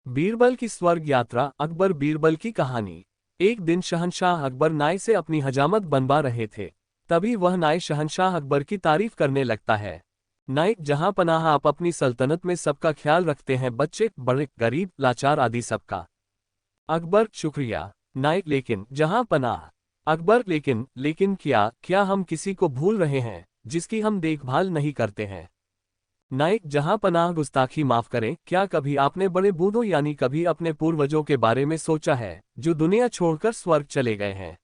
बीरबल की स्वर्ग यात्रा। अकबर बीरबल की कहानी। एक दिन शहंशाह अकबर नाई से अपनी हजामत बनवा रहे थे। तभी वह नाई शहंशाह अकबर की तारीफ करने लगता है। नाई जहां पनाह, आप अपनी सल्तनत में सबका ख्याल रखते हैं, बच्चे बड़े गरीब लाचार आदि सबका। अकबर शुक्रिया नाई, लेकिन जहां पनाह। अकबर लेकिन लेकिन क्या क्या हम किसी को भूल रहे हैं जिसकी हम देखभाल नहीं करते हैं। नाइक जहां पनाह, गुस्ताखी माफ करें, क्या कभी आपने बड़े बूढ़ों यानी कभी अपने पूर्वजों के बारे में सोचा है जो दुनिया छोड़कर स्वर्ग चले गए हैं।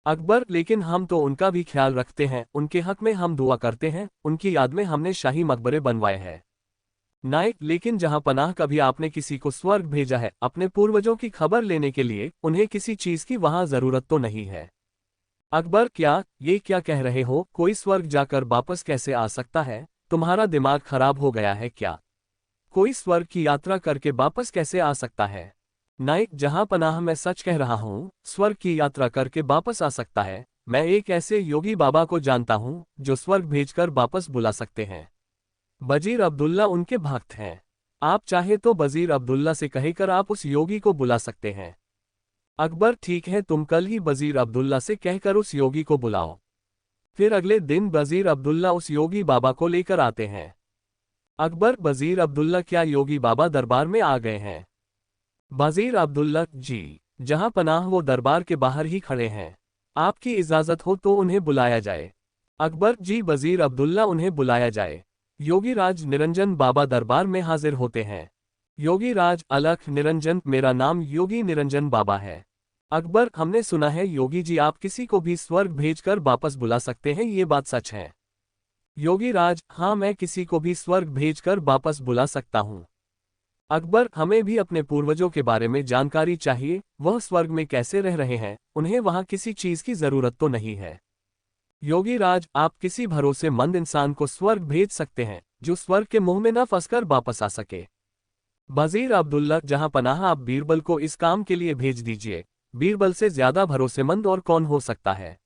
अकबर लेकिन हम तो उनका भी ख्याल रखते हैं, उनके हक में हम दुआ करते हैं, उनकी याद में हमने शाही मकबरे बनवाए हैं। नाइक लेकिन जहां पनाह, कभी आपने किसी को स्वर्ग भेजा है अपने पूर्वजों की खबर लेने के लिए, उन्हें किसी चीज की वहां जरूरत तो नहीं है। अकबर ये क्या कह रहे हो, कोई स्वर्ग जाकर वापस कैसे आ सकता है? तुम्हारा दिमाग खराब हो गया है क्या? कोई स्वर्ग की यात्रा करके वापस कैसे आ सकता है? नाइक जहां पनाह, मैं सच कह रहा हूं, स्वर्ग की यात्रा करके वापस आ सकता है। मैं एक ऐसे योगी बाबा को जानता हूं जो स्वर्ग भेजकर वापस बुला सकते हैं। वजीर अब्दुल्ला उनके भक्त हैं। आप चाहे तो वजीर अब्दुल्ला से कहकर आप उस योगी को बुला सकते हैं। अकबर ठीक है, तुम कल ही वजीर अब्दुल्ला से कहकर उस योगी को बुलाओ। फिर अगले दिन वजीर अब्दुल्ला उस योगी बाबा को लेकर आते हैं। अकबर वजीर अब्दुल्ला, क्या योगी बाबा दरबार में आ गए हैं? वजीर अब्दुल्ला जी जहां पनाह, वो दरबार के बाहर ही खड़े हैं। आपकी इजाजत हो तो उन्हें बुलाया जाए। अकबर जी वजीर अब्दुल्ला, उन्हें बुलाया जाए। योगी राज निरंजन बाबा दरबार में हाजिर होते हैं। योगी राज, अलख निरंजन, मेरा नाम योगी निरंजन बाबा है। अकबर, हमने सुना है योगी जी आप किसी को भी स्वर्ग भेजकर वापस बुला सकते हैं, ये बात सच है? योगी राज, हाँ, मैं किसी को भी स्वर्ग भेजकर वापस बुला सकता हूँ। अकबर, हमें भी अपने पूर्वजों के बारे में जानकारी चाहिए, वह स्वर्ग में कैसे रह रहे हैं, उन्हें वहां किसी चीज की जरूरत तो नहीं है। योगी राज, आप किसी भरोसेमंद इंसान को स्वर्ग भेज सकते हैं जो स्वर्ग के मुंह में न फंसकर वापस आ सके। वजीर अब्दुल्ला, जहां पनाह, आप बीरबल को इस काम के लिए भेज दीजिए। बीरबल से ज्यादा भरोसेमंद और कौन हो सकता है?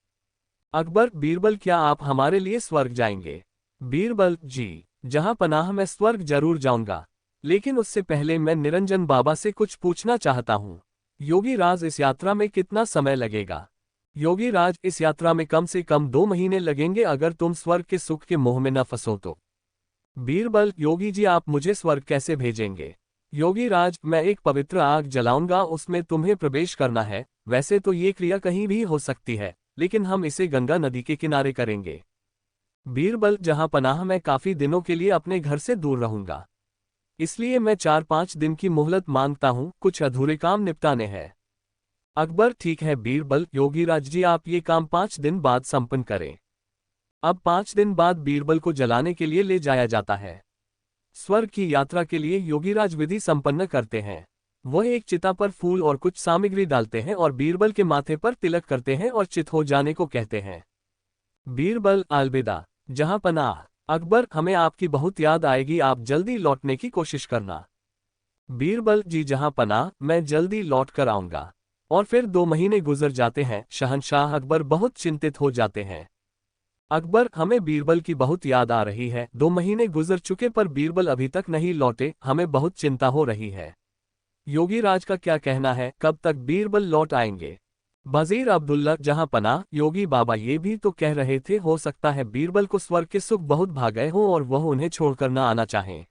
अकबर, बीरबल, क्या आप हमारे लिए स्वर्ग जाएंगे? बीरबल जी जहां पनाह, मैं स्वर्ग जरूर जाऊंगा, लेकिन उससे पहले मैं निरंजन बाबा से कुछ पूछना चाहता हूं। योगी राज, इस यात्रा में कितना समय लगेगा? योगी राज, इस यात्रा में कम से कम 2 महीने लगेंगे, अगर तुम स्वर्ग के सुख के मोह में न फंसो तो। बीरबल, योगी जी आप मुझे स्वर्ग कैसे भेजेंगे? योगी राज, मैं एक पवित्र आग जलाऊंगा, उसमें तुम्हें प्रवेश करना है। वैसे तो ये क्रिया कहीं भी हो सकती है, लेकिन हम इसे गंगा नदी के किनारे करेंगे। बीरबल, जहां पनाह, मैं काफी दिनों के लिए अपने घर से दूर रहूंगा, इसलिए मैं 4-5 दिन की मोहलत मांगता हूं, कुछ अधूरे काम निपटाने हैं। अकबर, ठीक है बीरबल, योगीराज जी आप ये काम 5 दिन बाद संपन्न करें। अब 5 दिन बाद बीरबल को जलाने के लिए ले जाया जाता है। स्वर्ग की यात्रा के लिए योगीराज विधि संपन्न करते हैं। वह एक चिता पर फूल और कुछ सामग्री डालते हैं और बीरबल के माथे पर तिलक करते हैं और चित हो जाने को कहते हैं। बीरबल, अलविदा जहां पनाह। अकबर, हमें आपकी बहुत याद आएगी, आप जल्दी लौटने की कोशिश करना। बीरबल जी जहां पनाह, मैं जल्दी लौट कर आऊंगा। और फिर 2 महीने गुजर जाते हैं। शहंशाह अकबर बहुत चिंतित हो जाते हैं। अकबर, हमें बीरबल की बहुत याद आ रही है, 2 महीने गुजर चुके पर बीरबल अभी तक नहीं लौटे, हमें बहुत चिंता हो रही है। योगी राज का क्या कहना है, कब तक बीरबल लौट आएंगे? वजीर अब्दुल्ला, जहां पनाह, योगी बाबा ये भी तो कह रहे थे, हो सकता है बीरबल को स्वर्ग के सुख बहुत भा गए हों और वह उन्हें छोड़कर न आना चाहें।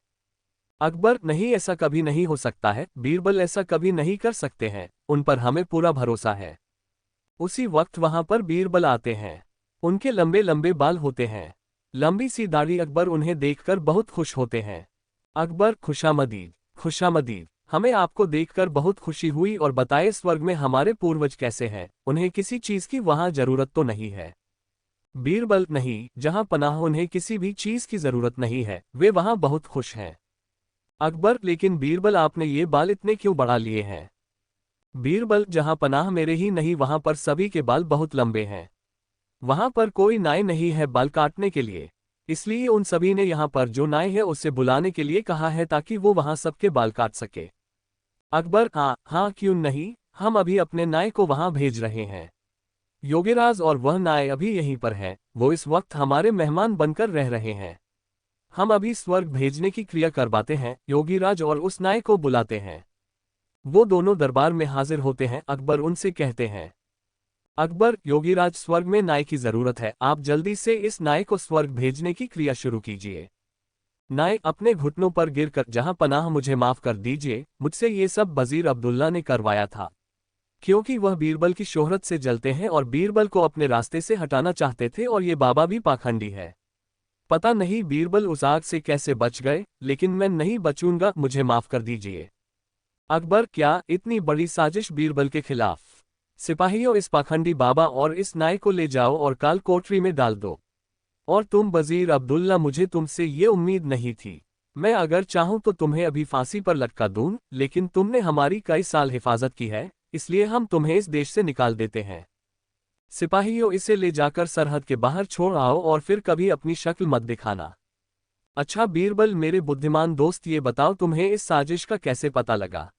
अकबर, नहीं, ऐसा कभी नहीं हो सकता है, बीरबल ऐसा कभी नहीं कर सकते हैं, उन पर हमें पूरा भरोसा है। उसी वक्त वहां पर बीरबल आते हैं। उनके लंबे लंबे बाल होते हैं, लंबी सी दाढ़ी। अकबर उन्हें देखकर बहुत खुश होते हैं। अकबर, खुशामदीद खुशामदीद, हमें आपको देखकर बहुत खुशी हुई, और बताए स्वर्ग में हमारे पूर्वज कैसे हैं, उन्हें किसी चीज की वहां जरूरत तो नहीं है? बीरबल, नहीं, जहां पनाह, उन्हें किसी भी चीज की जरूरत नहीं है, वे वहां बहुत खुश हैं। अकबर, लेकिन बीरबल आपने ये बाल इतने क्यों बढ़ा लिए हैं? बीरबल, जहां पनाह, मेरे ही नहीं, वहां पर सभी के बाल बहुत लंबे हैं। वहां पर कोई नाई नहीं है बाल काटने के लिए, इसलिए उन सभी ने यहाँ पर जो नाई है उससे बुलाने के लिए कहा है, ताकि वो वहां सबके बाल काट सके। अकबर, हाँ हाँ, क्यों नहीं, हम अभी अपने नाई को वहां भेज रहे हैं। योगीराज, और वह नाई अभी यहीं पर है, वो इस वक्त हमारे मेहमान बनकर रह रहे हैं। हम अभी स्वर्ग भेजने की क्रिया करवाते हैं योगीराज, और उस नाई को बुलाते हैं। वो दोनों दरबार में हाजिर होते हैं। अकबर उनसे कहते हैं, अकबर, योगीराज स्वर्ग में नाई की जरूरत है, आप जल्दी से इस नाई को स्वर्ग भेजने की क्रिया शुरू कीजिए। नाई अपने घुटनों पर गिरकर, जहां पनाह मुझे माफ कर दीजिए, मुझसे ये सब वजीर अब्दुल्ला ने करवाया था, क्योंकि वह बीरबल की शोहरत से जलते हैं और बीरबल को अपने रास्ते से हटाना चाहते थे, और ये बाबा भी पाखंडी है। पता नहीं बीरबल उस आग से कैसे बच गए, लेकिन मैं नहीं बचूंगा, मुझे माफ कर दीजिए। अकबर, क्या इतनी बड़ी साजिश बीरबल के खिलाफ? सिपाहियों, इस पाखंडी बाबा और इस नाई को ले जाओ और काल कोठरी में डाल दो। और तुम वजीर अब्दुल्ला, मुझे तुमसे ये उम्मीद नहीं थी। मैं अगर चाहूं तो तुम्हें अभी फांसी पर लटका दूं, लेकिन तुमने हमारी कई साल हिफाजत की है, इसलिए हम तुम्हें इस देश से निकाल देते हैं। सिपाहियों, इसे ले जाकर सरहद के बाहर छोड़ आओ और फिर कभी अपनी शक्ल मत दिखाना। अच्छा बीरबल, मेरे बुद्धिमान दोस्त, ये बताओ तुम्हें इस साजिश का कैसे पता लगा?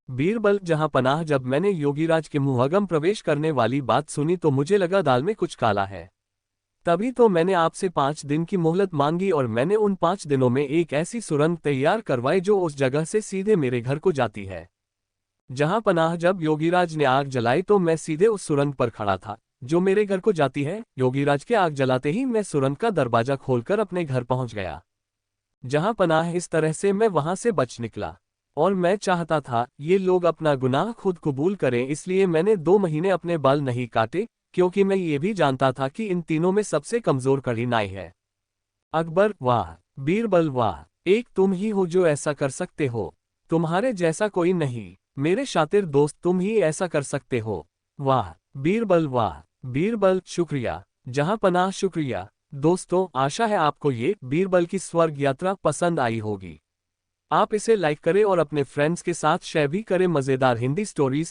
बीरबल जहां पनाह, जब मैंने योगीराज के मुंहगम प्रवेश करने वाली बात सुनी तो मुझे लगा दाल में कुछ काला है। तभी तो मैंने आपसे 5 दिन की मोहलत मांगी, और मैंने उन 5 दिनों में एक ऐसी सुरंग तैयार करवाई जो उस जगह से सीधे मेरे घर को जाती है। जहां पनाह, जब योगीराज ने आग जलाई तो मैं सीधे उस सुरंग पर खड़ा था जो मेरे घर को जाती है। योगीराज के आग जलाते ही मैं सुरंग का दरवाजा खोलकर अपने घर पहुंच गया। जहां पनाह, इस तरह से मैं वहां से बच निकला। और मैं चाहता था ये लोग अपना गुनाह खुद कबूल करें, इसलिए मैंने 2 महीने अपने बाल नहीं काटे, क्योंकि मैं ये भी जानता था कि इन तीनों में सबसे कमजोर कड़ी नाई है। अकबर, वाह। बीरबल, वाह, एक तुम ही हो जो ऐसा कर सकते हो। तुम्हारे जैसा कोई नहीं। मेरे शातिर दोस्त, तुम ही ऐसा कर सकते हो। वाह बीरबल, वाह। बीरबल, शुक्रिया। जहां पनाह, शुक्रिया। दोस्तों, आशा है आपको ये बीरबल की स्वर्ग यात्रा पसंद आई होगी। आप इसे लाइक करें और अपने फ्रेंड्स के साथ शेयर भी करें। मज़ेदार हिंदी स्टोरीज